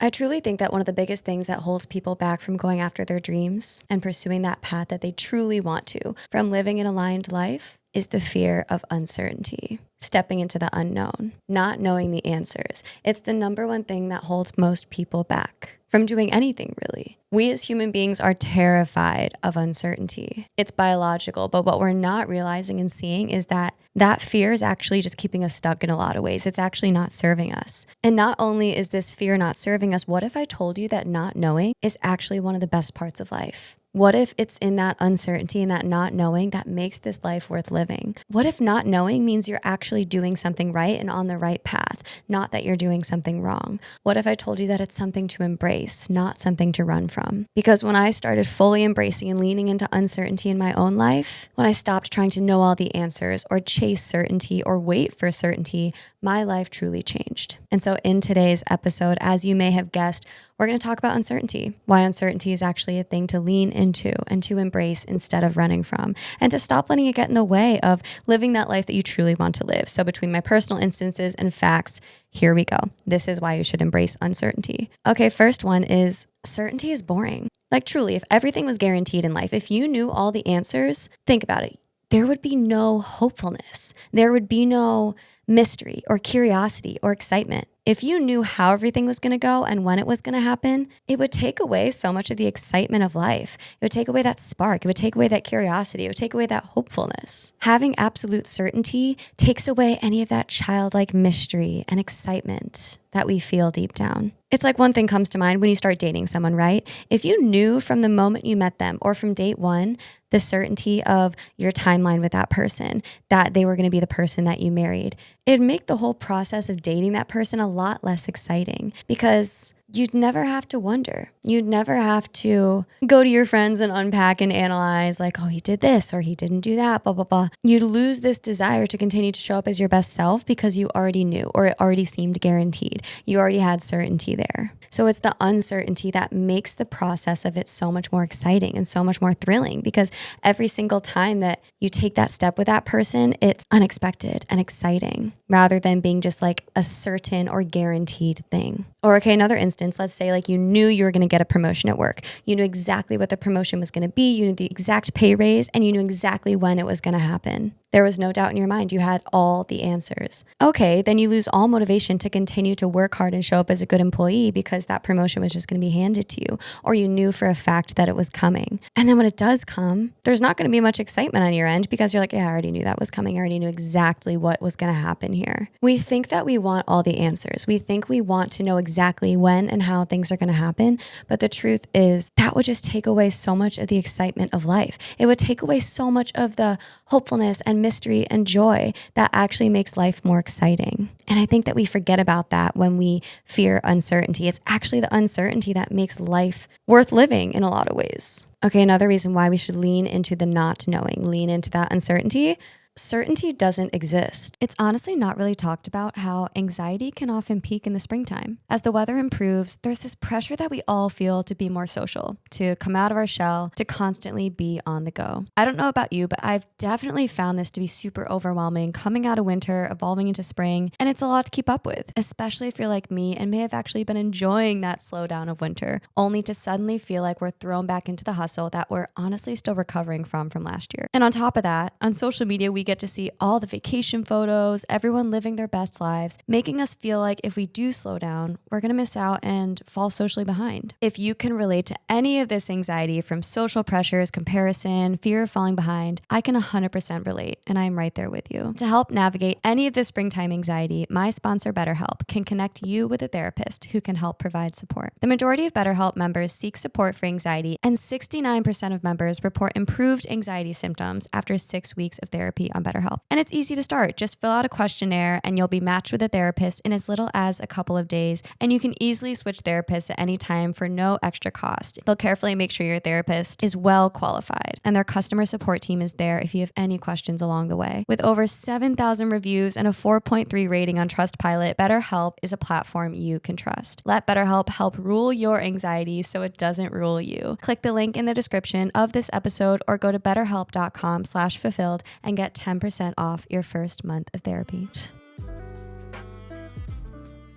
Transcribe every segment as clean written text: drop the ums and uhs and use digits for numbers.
I truly think that one of the biggest things that holds people back from going after their dreams and pursuing that path that they truly want to, from living an aligned life, is the fear of uncertainty, stepping into the unknown, not knowing the answers. It's the number one thing that holds most people back from doing anything, really. We as human beings are terrified of uncertainty. It's biological, but what we're not realizing and seeing is that that fear is actually just keeping us stuck in a lot of ways. It's actually not serving us. And not only is this fear not serving us, what if I told you that not knowing is actually one of the best parts of life? What if it's in that uncertainty and that not knowing that makes this life worth living? What if not knowing means you're actually doing something right and on the right path, not that you're doing something wrong? What if I told you that it's something to embrace, not something to run from? Because when I started fully embracing and leaning into uncertainty in my own life, when I stopped trying to know all the answers or chase certainty or wait for certainty, my life truly changed. And so in today's episode, as you may have guessed, we're going to talk about uncertainty, why uncertainty is actually a thing to lean into and to embrace instead of running from, and to stop letting it get in the way of living that life that you truly want to live. So between my personal instances and facts, here we go. This is why you should embrace uncertainty. Okay, first one is certainty is boring. Like truly, if everything was guaranteed in life, if you knew all the answers, think about it. There would be no hopefulness. There would be no mystery or curiosity or excitement. If you knew how everything was going to go and when it was going to happen, it would take away so much of the excitement of life. It would take away that spark. It would take away that curiosity. It would take away that hopefulness. Having absolute certainty takes away any of that childlike mystery and excitement that we feel deep down. It's like one thing comes to mind when you start dating someone, right? If you knew from the moment you met them or from date one, the certainty of your timeline with that person, that they were going to be the person that you married, it'd make the whole process of dating that person a lot less exciting because you'd never have to wonder. You'd never have to go to your friends and unpack and analyze like, oh, he did this or he didn't do that, blah, blah, blah. You'd lose this desire to continue to show up as your best self because you already knew or it already seemed guaranteed. You already had certainty there. So it's the uncertainty that makes the process of it so much more exciting and so much more thrilling because every single time that you take that step with that person, it's unexpected and exciting rather than being just like a certain or guaranteed thing. Or okay, another instance, let's say like you knew you were going to get a promotion at work. You knew exactly what the promotion was going to be. You knew the exact pay raise and you knew exactly when it was going to happen. There was no doubt in your mind. You had all the answers. Okay, then you lose all motivation to continue to work hard and show up as a good employee because that promotion was just going to be handed to you, or you knew for a fact that it was coming. And then when it does come, there's not going to be much excitement on your end because you're like, yeah, I already knew that was coming. I already knew exactly what was going to happen here. We think that we want all the answers. We think we want to know exactly when and how things are going to happen. But the truth is that would just take away so much of the excitement of life. It would take away so much of the hopefulness and mystery and joy that actually makes life more exciting. And I think that we forget about that when we fear uncertainty. It's actually the uncertainty that makes life worth living in a lot of ways. Okay, another reason why we should lean into the not knowing, lean into that uncertainty. Certainty doesn't exist. It's honestly not really talked about how anxiety can often peak in the springtime. As the weather improves, there's this pressure that we all feel to be more social, to come out of our shell, to constantly be on the go. I don't know about you, but I've definitely found this to be super overwhelming coming out of winter, evolving into spring, and it's a lot to keep up with, especially if you're like me and may have actually been enjoying that slowdown of winter, only to suddenly feel like we're thrown back into the hustle that we're honestly still recovering from last year. And on top of that, on social media, we get to see all the vacation photos, everyone living their best lives, making us feel like if we do slow down, we're going to miss out and fall socially behind. If you can relate to any of this anxiety from social pressures, comparison, fear of falling behind, I can 100% relate, and I'm right there with you. To help navigate any of this springtime anxiety, my sponsor BetterHelp can connect you with a therapist who can help provide support. The majority of BetterHelp members seek support for anxiety, and 69% of members report improved anxiety symptoms after 6 weeks of therapy on BetterHelp. And it's easy to start. Just fill out a questionnaire and you'll be matched with a therapist in as little as a couple of days. And you can easily switch therapists at any time for no extra cost. They'll carefully make sure your therapist is well qualified, and their customer support team is there if you have any questions along the way. With over 7,000 reviews and a 4.3 rating on Trustpilot, BetterHelp is a platform you can trust. Let BetterHelp help rule your anxiety so it doesn't rule you. Click the link in the description of this episode or go to betterhelp.com/fulfilled and get 10% off your first month of therapy.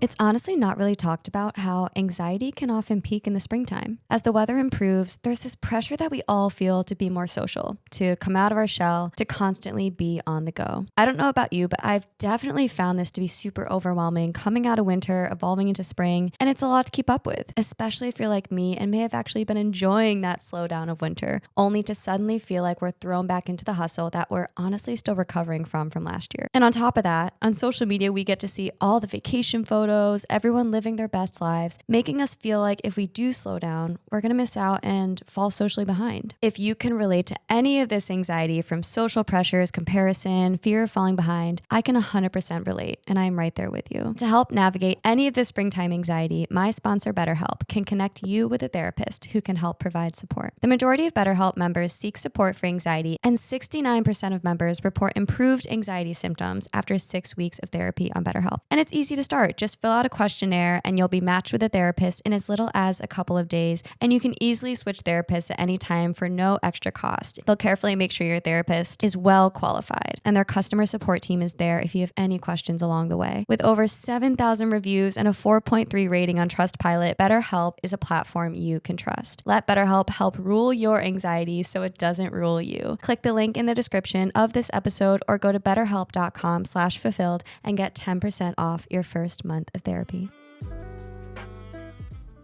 It's honestly not really talked about how anxiety can often peak in the springtime. As the weather improves, there's this pressure that we all feel to be more social, to come out of our shell, to constantly be on the go. I don't know about you, but I've definitely found this to be super overwhelming coming out of winter, evolving into spring, and it's a lot to keep up with, especially if you're like me and may have actually been enjoying that slowdown of winter, only to suddenly feel like we're thrown back into the hustle that we're honestly still recovering from last year. And on top of that, on social media, we get to see all the vacation photos, everyone living their best lives, making us feel like if we do slow down, we're going to miss out and fall socially behind. If you can relate to any of this anxiety from social pressures, comparison, fear of falling behind, I can 100% relate, and I'm right there with you. To help navigate any of this springtime anxiety, my sponsor BetterHelp can connect you with a therapist who can help provide support. The majority of BetterHelp members seek support for anxiety, and 69% of members report improved anxiety symptoms after 6 weeks of therapy on BetterHelp. And it's easy to start. Just fill out a questionnaire and you'll be matched with a therapist in as little as a couple of days. And you can easily switch therapists at any time for no extra cost. They'll carefully make sure your therapist is well qualified, and their customer support team is there if you have any questions along the way. With over 7,000 reviews and a 4.3 rating on Trustpilot, BetterHelp is a platform you can trust. Let BetterHelp help rule your anxiety so it doesn't rule you. Click the link in the description of this episode or go to betterhelp.com/fulfilled and get 10% off your first month of therapy.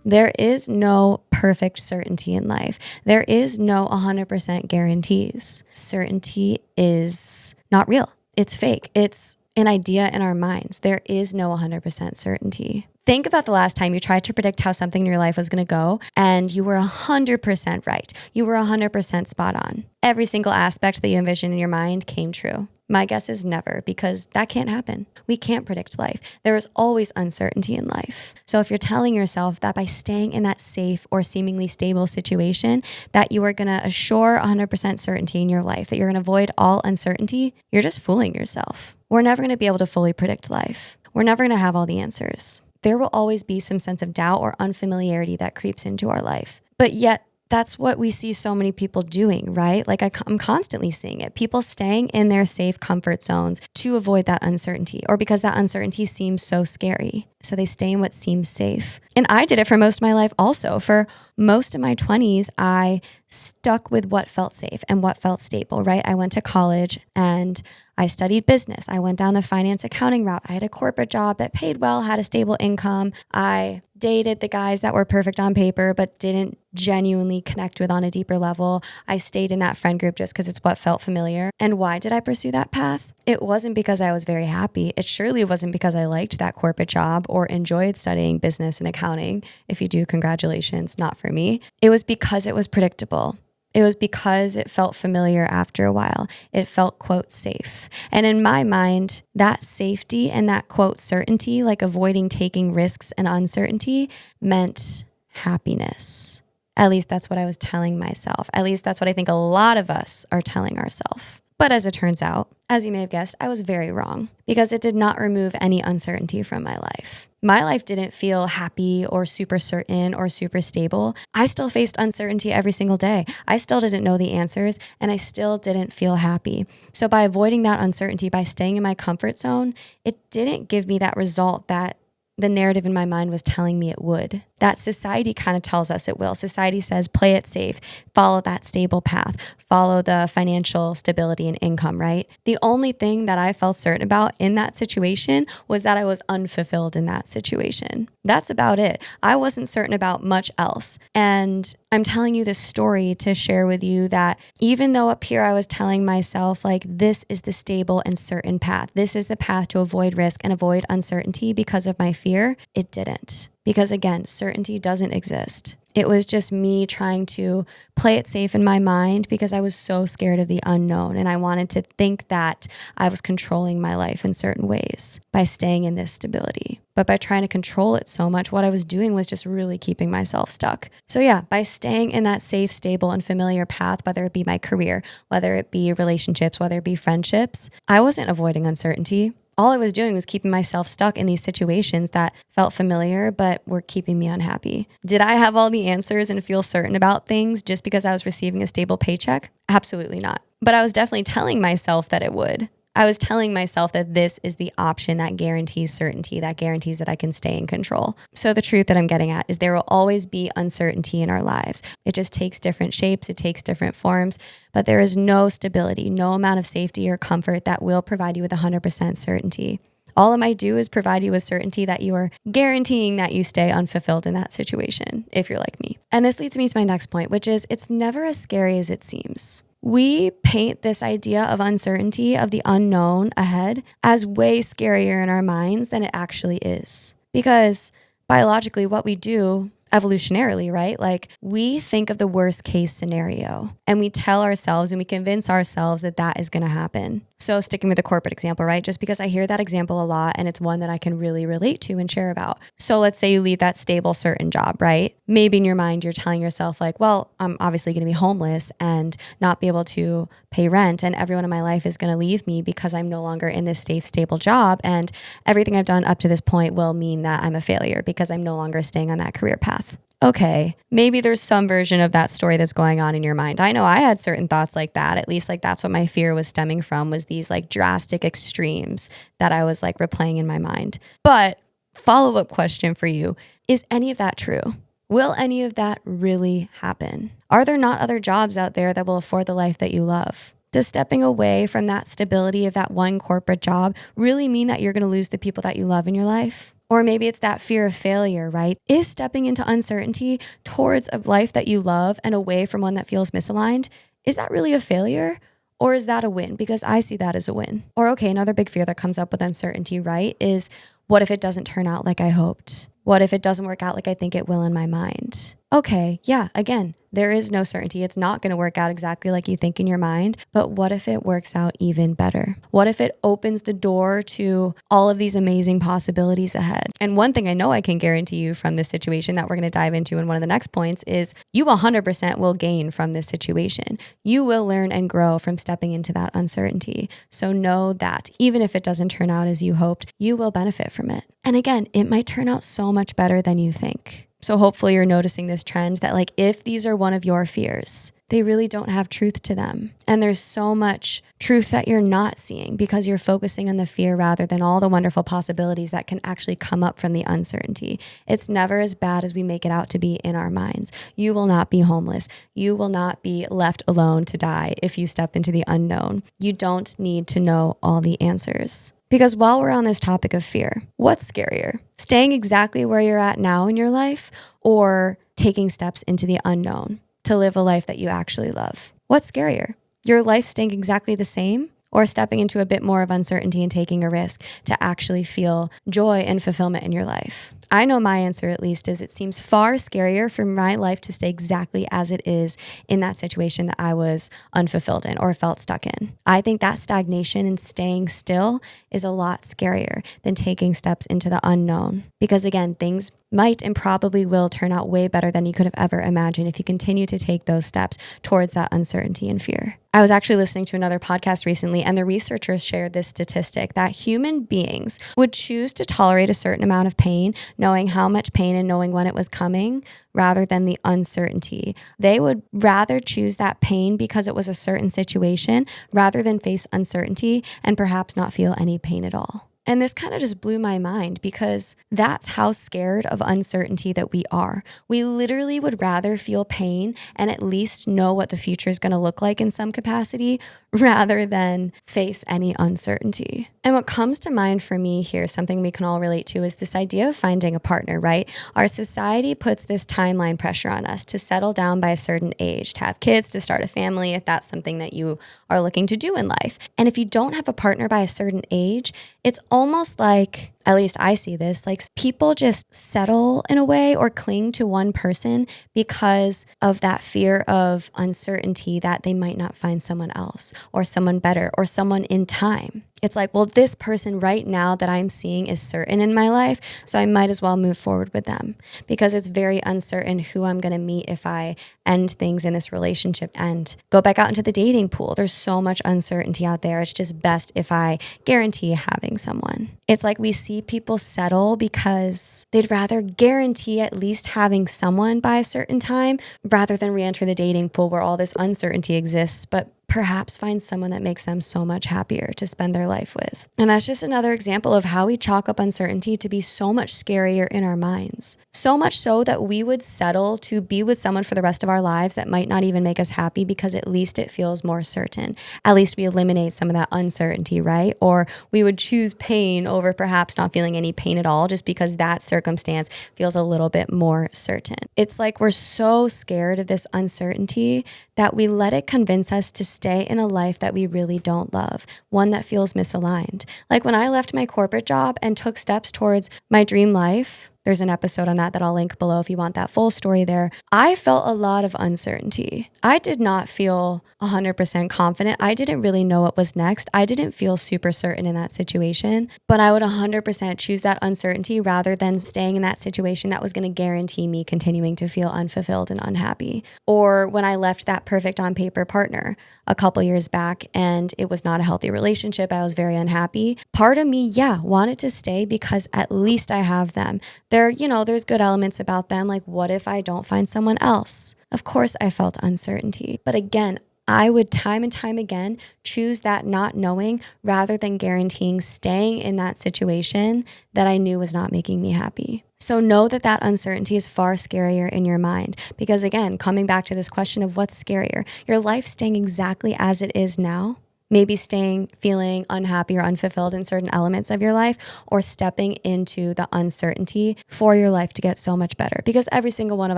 There is no perfect certainty in life. There is no 100% guarantees. Certainty is not real. It's fake. It's an idea in our minds. There is no 100% certainty. Think about the last time you tried to predict how something in your life was going to go and you were 100% right. You were 100% spot on. Every single aspect that you envisioned in your mind came true. My guess is never, because that can't happen. We can't predict life. There is always uncertainty in life. So if you're telling yourself that by staying in that safe or seemingly stable situation, that you are going to assure 100% certainty in your life, that you're going to avoid all uncertainty, you're just fooling yourself. We're never going to be able to fully predict life. We're never going to have all the answers. There will always be some sense of doubt or unfamiliarity that creeps into our life. But yet, that's what we see so many people doing, right? Like I'm constantly seeing it. People staying in their safe comfort zones to avoid that uncertainty, or because that uncertainty seems so scary. So they stay in what seems safe. And I did it for most of my life also. For most of my 20s, I stuck with what felt safe and what felt stable, right? I went to college and I studied business. I went down the finance accounting route. I had a corporate job that paid well, had a stable income. I dated the guys that were perfect on paper, but didn't genuinely connect with on a deeper level. I stayed in that friend group just because it's what felt familiar. And why did I pursue that path? It wasn't because I was very happy. It surely wasn't because I liked that corporate job or enjoyed studying business and accounting. If you do, congratulations, not for me. It was because it was predictable. It was because it felt familiar after a while. It felt, quote, safe. And in my mind, that safety and that, quote, certainty, like avoiding taking risks and uncertainty, meant happiness. At least that's what I was telling myself. At least that's what I think a lot of us are telling ourselves. But as it turns out, as you may have guessed, I was very wrong, because it did not remove any uncertainty from my life. My life didn't feel happy or super certain or super stable. I still faced uncertainty every single day. I still didn't know the answers, and I still didn't feel happy. So by avoiding that uncertainty, by staying in my comfort zone, it didn't give me that result that the narrative in my mind was telling me it would. That society kind of tells us it will. Society says, play it safe, follow that stable path, follow the financial stability and income, right? The only thing that I felt certain about in that situation was that I was unfulfilled in that situation. That's about it. I wasn't certain about much else. And I'm telling you this story to share with you that even though up here I was telling myself, like, this is the stable and certain path, this is the path to avoid risk and avoid uncertainty because of my fear, it didn't. Because again, certainty doesn't exist. It was just me trying to play it safe in my mind because I was so scared of the unknown. And I wanted to think that I was controlling my life in certain ways by staying in this stability. But by trying to control it so much, what I was doing was just really keeping myself stuck. So yeah, by staying in that safe, stable, and familiar path, whether it be my career, whether it be relationships, whether it be friendships, I wasn't avoiding uncertainty. All I was doing was keeping myself stuck in these situations that felt familiar, but were keeping me unhappy. Did I have all the answers and feel certain about things just because I was receiving a stable paycheck? Absolutely not. But I was definitely telling myself that it would. I was telling myself that this is the option that guarantees certainty, that guarantees that I can stay in control. So the truth that I'm getting at is there will always be uncertainty in our lives. It just takes different shapes, it takes different forms, but there is no stability, no amount of safety or comfort that will provide you with 100% certainty. All it might do is provide you with certainty that you are guaranteeing that you stay unfulfilled in that situation, if you're like me. And this leads me to my next point, which is it's never as scary as it seems. We paint this idea of uncertainty, of the unknown ahead, as way scarier in our minds than it actually is. Because biologically, what we do evolutionarily, right? Like we think of the worst case scenario and we tell ourselves and we convince ourselves that that is going to happen. So sticking with the corporate example, right? Just because I hear that example a lot and it's one that I can really relate to and share about. So let's say you leave that stable, certain job, right? Maybe in your mind, you're telling yourself like, well, I'm obviously going to be homeless and not be able to pay rent. And everyone in my life is going to leave me because I'm no longer in this safe, stable job. And everything I've done up to this point will mean that I'm a failure because I'm no longer staying on that career path. Okay, maybe there's some version of that story that's going on in your mind. I know I had certain thoughts like that. At least like that's what my fear was stemming from, was these like drastic extremes that I was like replaying in my mind. But follow-up question for you, is any of that true? Will any of that really happen? Are there not other jobs out there that will afford the life that you love? Does stepping away from that stability of that one corporate job really mean that you're going to lose the people that you love in your life? Or maybe it's that fear of failure, right? Is stepping into uncertainty towards a life that you love and away from one that feels misaligned, is that really a failure? Or is that a win? Because I see that as a win. Or okay, another big fear that comes up with uncertainty, right, is what if it doesn't turn out like I hoped? What if it doesn't work out like I think it will in my mind? Okay, yeah, again, there is no certainty. It's not going to work out exactly like you think in your mind, but what if it works out even better? What if it opens the door to all of these amazing possibilities ahead? And one thing I know I can guarantee you from this situation that we're going to dive into in one of the next points is you 100% will gain from this situation. You will learn and grow from stepping into that uncertainty. So know that even if it doesn't turn out as you hoped, you will benefit from it. And again, it might turn out so much better than you think. So hopefully you're noticing this trend that like if these are one of your fears, they really don't have truth to them. And there's so much truth that you're not seeing because you're focusing on the fear rather than all the wonderful possibilities that can actually come up from the uncertainty. It's never as bad as we make it out to be in our minds. You will not be homeless. You will not be left alone to die if you step into the unknown. You don't need to know all the answers. Because while we're on this topic of fear, what's scarier? Staying exactly where you're at now in your life or taking steps into the unknown to live a life that you actually love? What's scarier? Your life staying exactly the same or stepping into a bit more of uncertainty and taking a risk to actually feel joy and fulfillment in your life? I know my answer at least is it seems far scarier for my life to stay exactly as it is in that situation that I was unfulfilled in or felt stuck in. I think that stagnation and staying still is a lot scarier than taking steps into the unknown. Because again, things might and probably will turn out way better than you could have ever imagined if you continue to take those steps towards that uncertainty and fear. I was actually listening to another podcast recently, and the researchers shared this statistic that human beings would choose to tolerate a certain amount of pain, knowing how much pain and knowing when it was coming, rather than the uncertainty. They would rather choose that pain because it was a certain situation rather than face uncertainty and perhaps not feel any pain at all. And this kind of just blew my mind because that's how scared of uncertainty that we are. We literally would rather feel pain and at least know what the future is going to look like in some capacity rather than face any uncertainty. And what comes to mind for me here, something we can all relate to, is this idea of finding a partner, right? Our society puts this timeline pressure on us to settle down by a certain age, to have kids, to start a family, if that's something that you are looking to do in life. And if you don't have a partner by a certain age, it's almost like, at least I see this, like people just settle in a way or cling to one person because of that fear of uncertainty that they might not find someone else or someone better or someone in time. It's like, well, this person right now that I'm seeing is certain in my life, so I might as well move forward with them because it's very uncertain who I'm going to meet if I end things in this relationship and go back out into the dating pool. There's so much uncertainty out there. It's just best if I guarantee having someone. It's like we see people settle because they'd rather guarantee at least having someone by a certain time rather than re-enter the dating pool where all this uncertainty exists, but perhaps find someone that makes them so much happier to spend their life with. And that's just another example of how we chalk up uncertainty to be so much scarier in our minds. So much so that we would settle to be with someone for the rest of our lives that might not even make us happy because at least it feels more certain. At least we eliminate some of that uncertainty, right? Or we would choose pain over perhaps not feeling any pain at all just because that circumstance feels a little bit more certain. It's like we're so scared of this uncertainty that we let it convince us to stay in a life that we really don't love, one that feels misaligned. Like when I left my corporate job and took steps towards my dream life, there's an episode on that I'll link below if you want that full story there. I felt a lot of uncertainty. I did not feel 100% confident. I didn't really know what was next. I didn't feel super certain in that situation, but I would 100% choose that uncertainty rather than staying in that situation that was going to guarantee me continuing to feel unfulfilled and unhappy. Or when I left that perfect on paper partner a couple years back and it was not a healthy relationship, I was very unhappy. Part of me, wanted to stay because at least I have them. There's good elements about them. Like, what if I don't find someone else? Of course, I felt uncertainty. But again, I would time and time again choose that not knowing rather than guaranteeing staying in that situation that I knew was not making me happy. So know that uncertainty is far scarier in your mind because again, coming back to this question of what's scarier, your life staying exactly as it is now, maybe feeling unhappy or unfulfilled in certain elements of your life, or stepping into the uncertainty for your life to get so much better. Because every single one of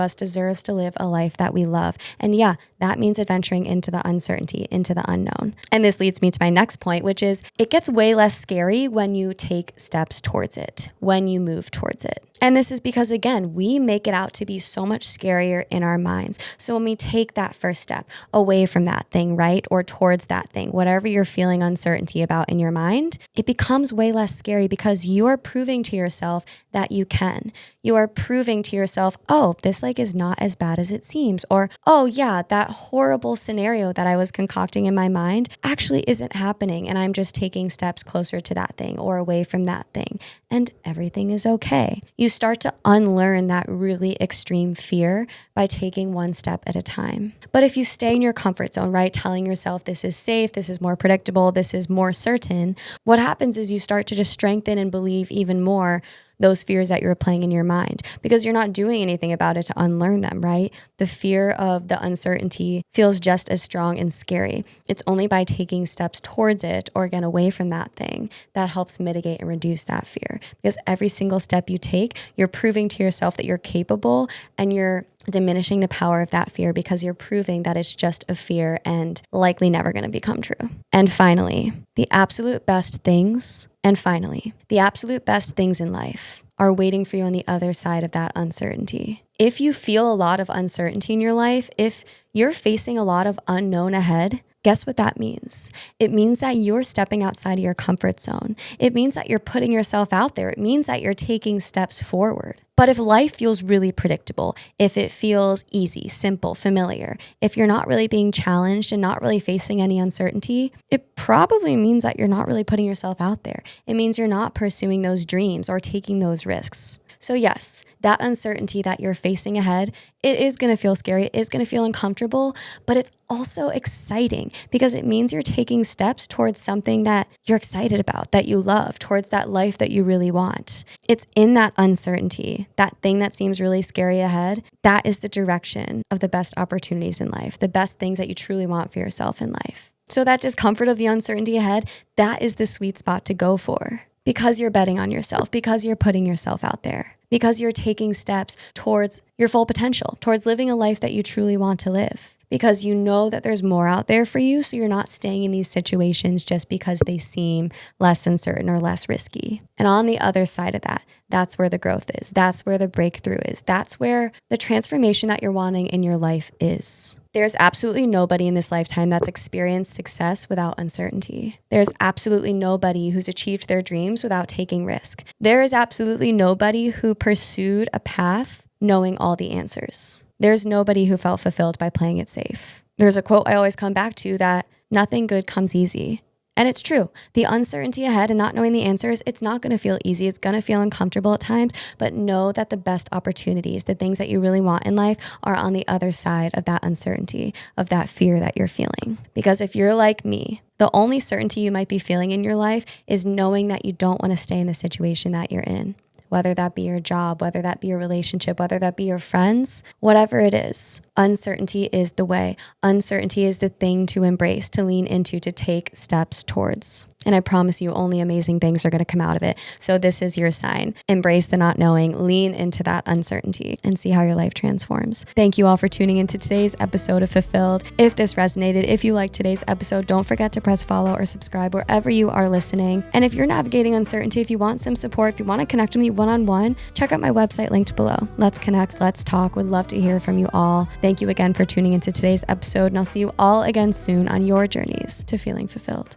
us deserves to live a life that we love. And that means adventuring into the uncertainty, into the unknown. And this leads me to my next point, which is it gets way less scary when you take steps towards it, when you move towards it. And this is because, again, we make it out to be so much scarier in our minds. So when we take that first step away from that thing, right, or towards that thing, whatever you're feeling uncertainty about in your mind, it becomes way less scary because you're proving to yourself that you can. You are proving to yourself, oh, this is not as bad as it seems. Or, oh yeah, that horrible scenario that I was concocting in my mind actually isn't happening. And I'm just taking steps closer to that thing or away from that thing. And everything is okay. You start to unlearn that really extreme fear by taking one step at a time. But if you stay in your comfort zone, right, telling yourself this is safe, this is more predictable, this is more certain, what happens is you start to just strengthen and believe even more those fears that you're playing in your mind because you're not doing anything about it to unlearn them, right? The fear of the uncertainty feels just as strong and scary. It's only by taking steps towards it or again away from that thing that helps mitigate and reduce that fear. Because every single step you take, you're proving to yourself that you're capable and you're diminishing the power of that fear because you're proving that it's just a fear and likely never going to become true. And finally, the absolute best things in life are waiting for you on the other side of that uncertainty. If you feel a lot of uncertainty in your life, if you're facing a lot of unknown ahead, guess what that means? It means that you're stepping outside of your comfort zone. It means that you're putting yourself out there. It means that you're taking steps forward. But if life feels really predictable, if it feels easy, simple, familiar, if you're not really being challenged and not really facing any uncertainty, it probably means that you're not really putting yourself out there. It means you're not pursuing those dreams or taking those risks. So yes, that uncertainty that you're facing ahead, it is going to feel scary. It is going to feel uncomfortable, but it's also exciting because it means you're taking steps towards something that you're excited about, that you love, towards that life that you really want. It's in that uncertainty, that thing that seems really scary ahead, that is the direction of the best opportunities in life, the best things that you truly want for yourself in life. So that discomfort of the uncertainty ahead, that is the sweet spot to go for. Because you're betting on yourself, because you're putting yourself out there, because you're taking steps towards your full potential, towards living a life that you truly want to live, because you know that there's more out there for you. So you're not staying in these situations just because they seem less uncertain or less risky. And on the other side of that, that's where the growth is. That's where the breakthrough is. That's where the transformation that you're wanting in your life is. There's absolutely nobody in this lifetime that's experienced success without uncertainty. There's absolutely nobody who's achieved their dreams without taking risk. There is absolutely nobody who pursued a path knowing all the answers. There's nobody who felt fulfilled by playing it safe. There's a quote I always come back to that nothing good comes easy And it's true. The uncertainty ahead and not knowing the answers, it's not going to feel easy. It's going to feel uncomfortable at times, but know that the best opportunities, the things that you really want in life, are on the other side of that uncertainty, of that fear that you're feeling. Because if you're like me, the only certainty you might be feeling in your life is knowing that you don't want to stay in the situation that you're in. Whether that be your job, whether that be your relationship, whether that be your friends, whatever it is, uncertainty is the way. Uncertainty is the thing to embrace, to lean into, to take steps towards. And I promise you, only amazing things are going to come out of it. So this is your sign. Embrace the not knowing, lean into that uncertainty, and see how your life transforms. Thank you all for tuning into today's episode of Fulfilled. If this resonated, if you liked today's episode, don't forget to press follow or subscribe wherever you are listening. And if you're navigating uncertainty, if you want some support, if you want to connect with me one-on-one, check out my website linked below. Let's connect, let's talk. Would love to hear from you all. Thank you again for tuning into today's episode, and I'll see you all again soon on your journeys to feeling fulfilled.